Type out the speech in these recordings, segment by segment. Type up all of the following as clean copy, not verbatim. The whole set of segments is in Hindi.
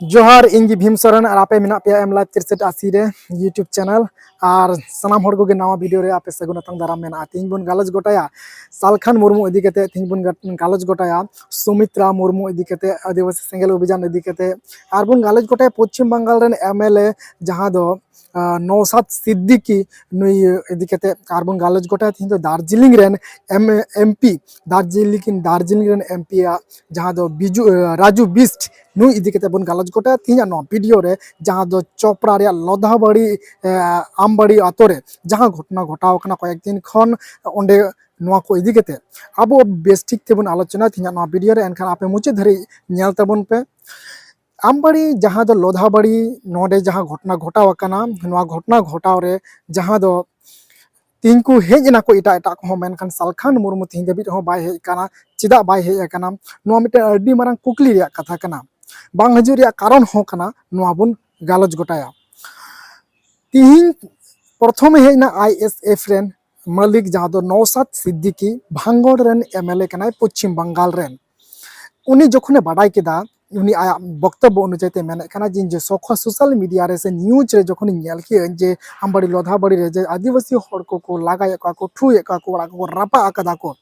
जोहार इंगी भीम सोरेन और आपे मिना पे एम लाइव 6380 रे यूट्यूब चैनल और सनाम हर को नवा वीडियो रे आपे सगुन तंग दाराम मेना तीन बुन गालज गोटाया सालखान मुर्मू इदी कते तीन बुन गालज गोटाया सुमित्रा मुर्मू इदी कते आदिवासी सेंगेल अभियान इदी कते और बुन गालज गोटाया पश्चिम बंगाल रेन एमएलए जहां दो नौसाद सिद्दीकी नुई इदी कते और बुन गालज गोटाया तीन तो Darjeeling rain MP Darjeeling rain MP जहां दो बिजू राजू बिस्ट नुई इदी कते बन गालज गोटा तीन नो वीडियो रे जहां दो चोपड़ा रे लोधाबाड़ी आमबाड़ी आतो रे जहां घटना घटाव कना कयेक दिन खन ओंडे नोआ को इदी कते अब बेस्टिक तेबन आलोचना तीन नो वीडियो रे एनखान आपे मुचे धरी नेल तबन पे आमबाड़ी जहां दो लोधाबाड़ी नोडे जहां घटना घटाव कना नोआ घटना घटाव रे जहां दो तीन को हेजना को इटा इटा को मेनखान सालखान मुर्मू तीन दबित हो बाय हेज कना चिदा बाय हेज कना नोआ मिटे अड्डी मारंग कुकली रे कथा कना बांग हजूर या कारण हो कना नोआ बुन गालज गोटाया तीन प्रथम हेजना आईएसएफ रेन मालिक जहां दो नौसाद सिद्दीकी भांगड़ रेन एमएलए कनाय पश्चिम बंगाल रेन उनी जखने बाडाय केदा उनी आया वक्तव्य अनुযায়ী मेने कना जे सोखा सोशल मीडिया रे से न्यूज रे जखन नेल के जे आमबाड़ी लोधाबाड़ी रे जे आदिवासी हर को लागाय को ठुए को ओड़ा को रापा आकदा को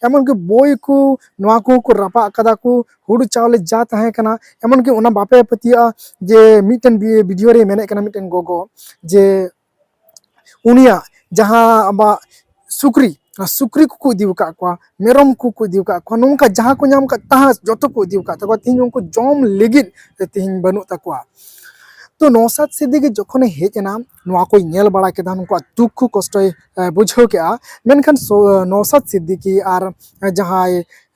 एमन के बोय को नोआ को रापा आकदा को हुड़ चावले जा तहे कना एमन के ओना बापे पतिया जे मिटन वीडियो रे मेने कना मिटन गोगो जे उनिया जहां अबा सुक्री सुक्री को इदी को मेरम को इदी को नोंका जहां को नाम का तहा जतो को इदी को तीन उनको जम लेगित तीन बनु तकवा तो नौसाद सिद्दीकी जखने हेजना नोआ को नेल बड़ा केदा उनको दुख कष्ट बुझाव के मेनखान नौसाद सिद्दीकी और जहां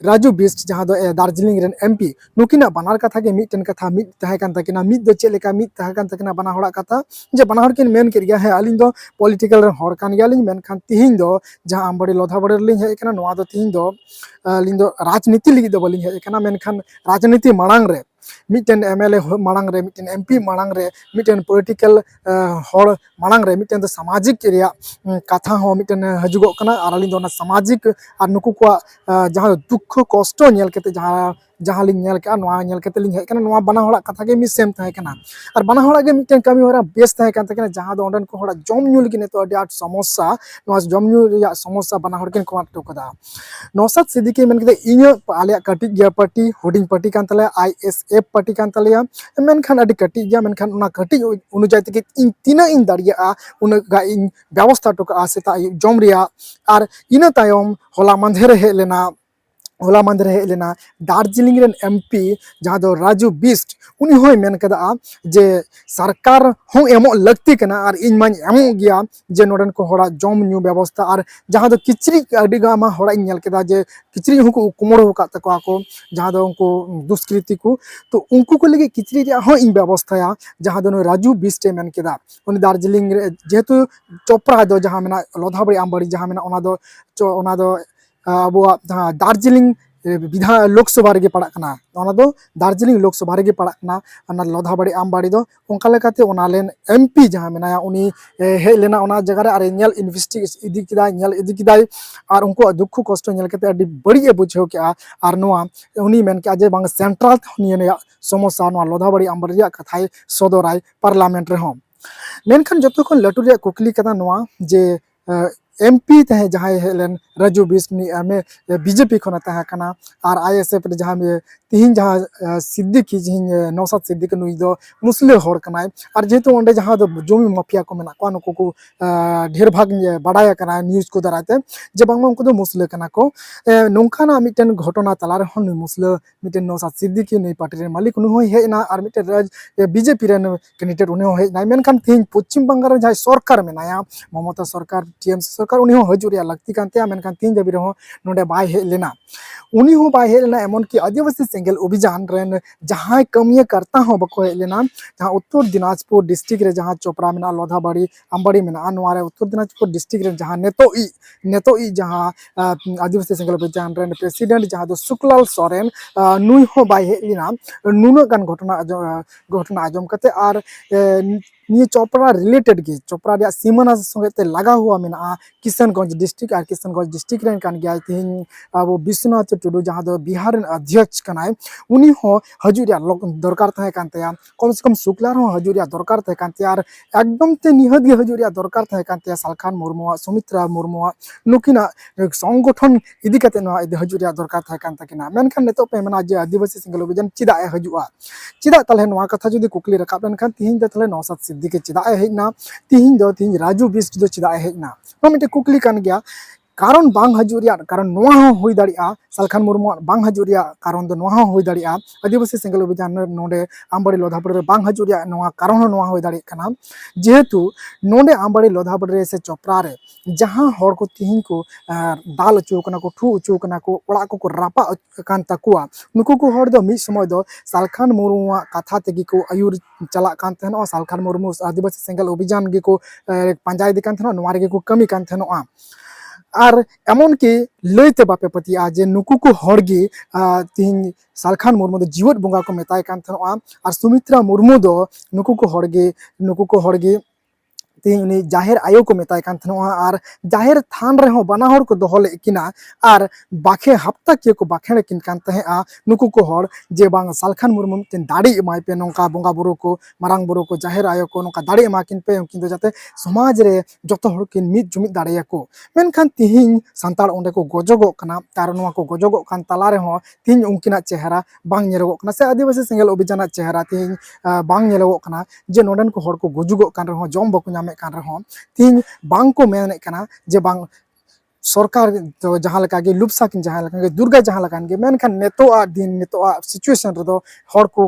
राजू बिस्ट जहां दो दार्जिलिंग रेन एमपी नुकिना बनार कथा के मिटन कथा मिट तहे कान तकिना मिट दो चेक लेका मिट तहे कान तकिना बना हड़ा कथा जे बना हड़ किन मेन करिया है अलिंग दो पॉलिटिकल रेन हड़ कान गयालिंग मेनखान तिहिं दो जहां आमबाड़ी लोधाबाड़ी लिंग हे कना नोआ दो तिहिं दो अलिंग दो राजनीति लिगि दो बलिंग हे कना मेनखान राजनीति मांग रे मिटन एमएलए मांग रे मिटन एमपी मांग रे मिटन पॉलिटिकल हड़ मांग रे मिटन दो सामाजिक एरिया कथा हो मिटन हजुगो कना और अलिंग दो सामाजिक और नुकु को जहां दुख कष्ट नेल केते जहां लिंग नेल के नोआ नेल केते लिंग हे कना नोआ बना हड़ा कथा के मि सेम तहे कना और बना हड़ा के मिटन कमी होरा बेस तहे कान तके जहां दो ओंडन को हड़ा जम न्यू लगी तो आट समस्या नोआ जम न्यू रिया समस्या बना हड़ के कोमाट तो कदा नौसाद सिद्दीकी मेन के इᱧ आलिया कटी गया पार्टी होर्डिंग पार्टी कान तले आईएसएफ पार्टी कान तले मेनखान अडी कटी गया मेनखान उना कटी अनुଯାयী तके इन तीना इन दाड़िया उन गा इन व्यवस्था तो का सेता जम रिया और इना तायम होला मांधेर हे लेना होला मांधेर हे लेना दार्जिलिंग रेन एमपी जहां दो राजू बिस्ट उनी होय मेन कदा जे सरकार हो एमो लगती कना और इन मान एमो गया जे नोडन को होड़ा जम न्यू व्यवस्था और जहां दो किचरी अडी गामा होड़ा नेल केदा जे किचरी हुको कुमड़ो का तकवा को जहां दो उनको दुष्कृति को तो उनको को लगे किचरी रे हो इन व्यवस्था या जहां दो राजू बिस्ट मेन केदा उनी दार्जिलिंग जेहेतु चोपड़ा दो जहां मेना लोधाबाड़ी आमबाड़ी जहां मेना ओना दो अब दार्जिलिंग विधान लोकसभा रे पड़ा दार्जिलिंग लोकसभा रे पड़ा लोधाबाड़ी आमबाड़ी दो ओंका लेकाते ओना लेन एमपी जहां मेनाया उनी हे लेना ओना जगह रे अरे नेल इन्वेस्टिगेशन इदी किदाय नेल इदी किदाय और उनको दुख कष्ट नेल केते अडी बड़ी बुझाव के और नोआ उनी मेन के जे बांग सेंट्रल निया समस्या नोआ लोधाबाड़ी आमबाड़ी रे कथाय सदराय पार्लियामेंट रे हम मेनखान जतो खन लटू रे कुकली कदा नोआ जे एमपी तहे जहां हेलेन राजू बिस्नी में बीजेपी खना तहा कना और आईएसएफ जहां में तिहिं जहां सिद्दीकी जिहिं नौसाद सिद्दीकी नुई दो मुस्लिम हड़ कनाय और जेहेतु ओंडे जहां दो जमी माफिया को मेना को नुको को ढेर भाग बाडाय कना न्यूज को दराते जे बांगमा उनको दो मुस्लिम कना को नोंखाना मिटन घटना तला रे हन मुस्लिम मिटन नौसाद सिद्दीकी नुई पार्टी रे मालिक नु होय हेना और मिटन बीजेपी रे कैंडिडेट उनी होय नाय मेनखान तिहिं पश्चिम बंगाल रे जहां सरकार मेनाया ममता सरकार टीएमसी सरकार उनी हजुरिया लगती कानते मेनखान तीन दबी रहो नोडे बाय हे लेना उनी हो बाय हे लेना एमन की आदिवासी सेंगेल अभियान रेन जहां कमिया करता हो बको हे लेना जहां उत्तर दिनाजपुर डिस्ट्रिक्ट रे जहां चोपड़ा मेना लोधाबाड़ी आमबाड़ी मेना नोआरे उत्तर दिनाजपुर डिस्ट्रिक्ट रे जहां नेतो जहां आदिवासी सेंगेल अभियान रेन प्रेसिडेंट जहां दो सुखलाल सोरेन नुई हो बाय हे लेना नुनो गान घटना आजम कते और निये चोपड़ा रिलेटेड गे चोपड़ा रिया सीमाना संगे ते लगा हुआ मेना किशनगंज डिस्ट्रिक्ट और किशनगंज डिस्ट्रिक्ट रेन कान गया तिहिं अब विश्वनाथ टुडू जहां दो बिहार रेन अध्यक्ष कनाय उनी हो हजू रिया दरकार तहे कान तया कम से कम शुक्लार हो हजू रिया दरकार तहे कान तया एकदम ते निहत गे हजू रिया दरकार तहे कान तया सालखान मुर्मू सुमित्रा मुर्मू नुकिना संगठन इदी कते नो हजू रिया दरकार तहे कान तकिना मेनखान नेतो पे मेना जे आदिवासी सिंगल अभियान चिदा ए हजुआ चिदा तले नोआ कथा जुदी कुकली रकाब लेनखान तिहिं दे तले नौसाद सिद्दीकी चिदा ए हेजना तिहिं राजू बिस्ट दो चिदा ए हेजना नो मिटे कुकली कान गया कारण बांग हजूरिया कारण नोआ हो हुई दाड़िया सालखान मुर्मू बांग हजूरिया कारण दो नोआ हो हुई दाड़िया आदिवासी सिंगल अभियान नोडे आमबाड़ी लोधापड़ी बांग हजूरिया नोआ कारण हो नोआ हुई दाड़िया कना जेहेतु नोडे आमबाड़ी लोधापड़ी से चोपड़ा रे जहां हर को तिहिं को दाल अचू कना को ठू अचू कना को ओड़ा को रापा कान तकुआ नुकु को हर दो मिद समय दो सालखान मुर्मू कथा तेगी को आयुर चला कान तहनो सालखान मुर्मू आदिवासी सिंगल अभियान गे को पंजाय दि कान तहनो नोआ रे को कमी कान तहनो और एमन की लैते बापे पतिया जे नुकु को हड़गे तिहिं सालखान मुर्मू दो जीवत बंगा को मेताय कान थनोआ और सुमित्रा मुर्मू दो नुकु को हड़गे तिहिं उनी जाहेर आयो को मेताय कान थनोआ और जाहेर थान रे हो बना हड़ को दोहो लेकिना और बाखे हफ्ता के को बाखेड़ किन कान तहेआ नुकु को हड़ जे बांग सालखान मुर्मू तिन दाड़ी एमाय पे नोंका बंगा बुरु को मारांग बुरु को जाहेर आयो को नोंका दाड़ी एमा किन पे उनकिन दो जाते समाज रे जतो हड़ किन मिद जुमिद दाड़िया को मेनखान तिहिं संताल ओंडे को गोजोगो कना तार नोआ को गोजोगो कान तला रे हो तिहिं उनकिना चेहरा बांग नेलोगो कना से आदिवासी सिंगल अभियान चेहरा तिहिं बांग नेलोगो कना जे नोडन को हड़ को गुजुगो कान रे हो जम बको नामे कान रे हो तिहिं बांग को मेने कना जे बांग सरकार तो जहाँ लगा गे लुपसा किन जहाँ लगा गे दुर्गा जहाँ लगा गे मेनखान नेतोआ दिन नेतोआ सिचुएशन रे दो हड़ को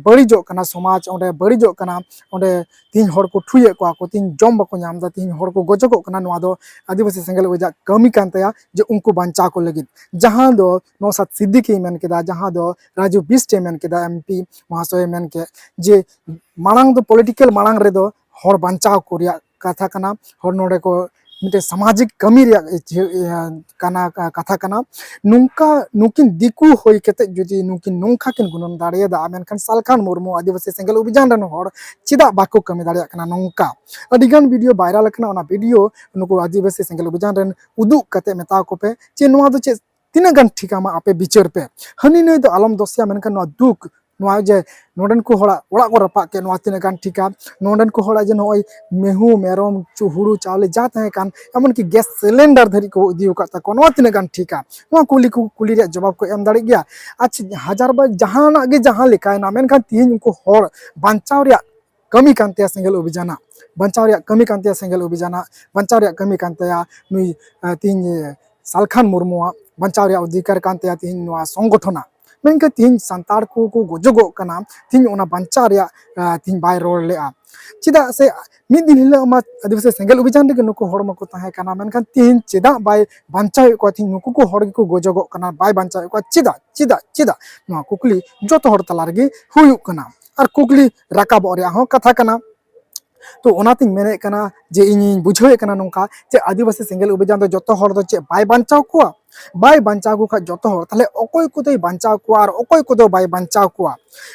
बड़ीजो कना समाज ओंडे बड़ीजो कना ओंडे तिहिं हड़ को ठुये को तिहिं जम बको नाम दा तिहिं हड़ को गोजोगो कना नोआ दो आदिवासी सिंगल अभियान कमी कान तया जे उनको बंचा को लगिन जहाँ दो नौसाद सिद्दीकी मेन केदा जहाँ दो राजू बिस्टे मेन केदा एमपी महाशय मेन के जे मांग दो पॉलिटिकल मांग रे दो हड़ बंचाव को रिया कथा कना हड़ नोडे को मिटे सामाजिक कमी कना कथा कना नुंका नुकिन दिकु होई केते जुदी नुकिन नोंखा किन गुणन दाड़िया दा मेनखान सालखान मुर्मू आदिवासी सिंगल अभियान रन हड़ चिदा बाको कमी दाड़िया कना नोंका अडिगान वीडियो वायरल कना ओना वीडियो नुकु आदिवासी सिंगल अभियान रन उदुक कते मेता को पे चे नोआ दो चे तीना गन ठिकामा आपे बिचार पे हनी नय दो आलम दोसिया मेनखान नोआ दुख नोआ जे नोडन को हड़ा ओड़ा को रपा के नोआ तीना गन ठिका नोडन को हड़ा जे नोय मेहू मेरम हुड़ू चावले जा तहे कान एमन की गैस सिलेंडर धरी को इदी उका को नोआ तीना गन ठिका नोआ कुली रे जवाब को एम दाड़ी गया अच्छा हजार बार जहाना गे जहां लिखाय ना मेनखान तिहिं उनको हड़ बांचाव रे कमी कानते सिंगल अभियान बंचाव रे कमी कानते सिंगल अभियान बंचाव रे कमी कानते नुई तिहिं सालखान मुर्मू बंचाव रे अधिकार कानते तिहिं नोआ संगठन मेनका तिहिं संतार को गोजोगो कना तिहिं ओना बंचा रे तिहिं बाय रोड लेआ चिदा से मिद दिन हिला मा आदिवासी सिंगल अभियान रे नुको हड़ मको तहे कना मेनखान तिहिं चिदा बाय बंचाव को तिहिं नुको को हड़ को गोजोगो कना बाय बंचाव को चिदा नोआ कुकली जतो हड़ तला रे हुयु कना और कुकली राकाबो रे हो कथा कना तो ओनातिन मेने कना जे इन बुझावे कना नोंका जे आदिवासी सिंगल अभियान दो जतो हड़ दो चे बाय बंचाव को बाय बंचाव को खा जतो हड़ ताले ओकोय को दो बंचाव को और ओकोय को दो बाय बंचाव को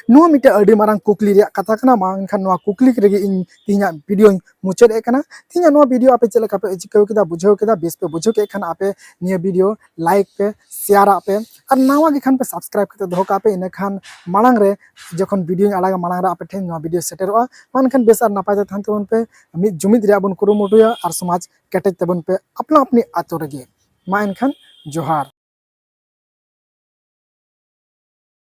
नो मिटे अडी मारंग कुकली रे कथा कना मानखान नो कुकली रे इन तिना वीडियो मुचाद ए कना तिना नो वीडियो आपे चले पे चिकाव केदा बुझाव केदा बेस पे बुझाव के खान आपे निया वीडियो लाइक पे शेयर आपे और नावा के खान पे सब्सक्राइब करते दो का पे इन खान मांग रे जखन वीडियो आलागा मांग रे आपे ठेन नो वीडियो सेटरवा मानखान बेस और नापाय थान तबन पे मिद जुमिद रे बन कुरुमुटुया और समाज केटेज तबन पे अपना अपनी आतो रे मा इनखान जोहार।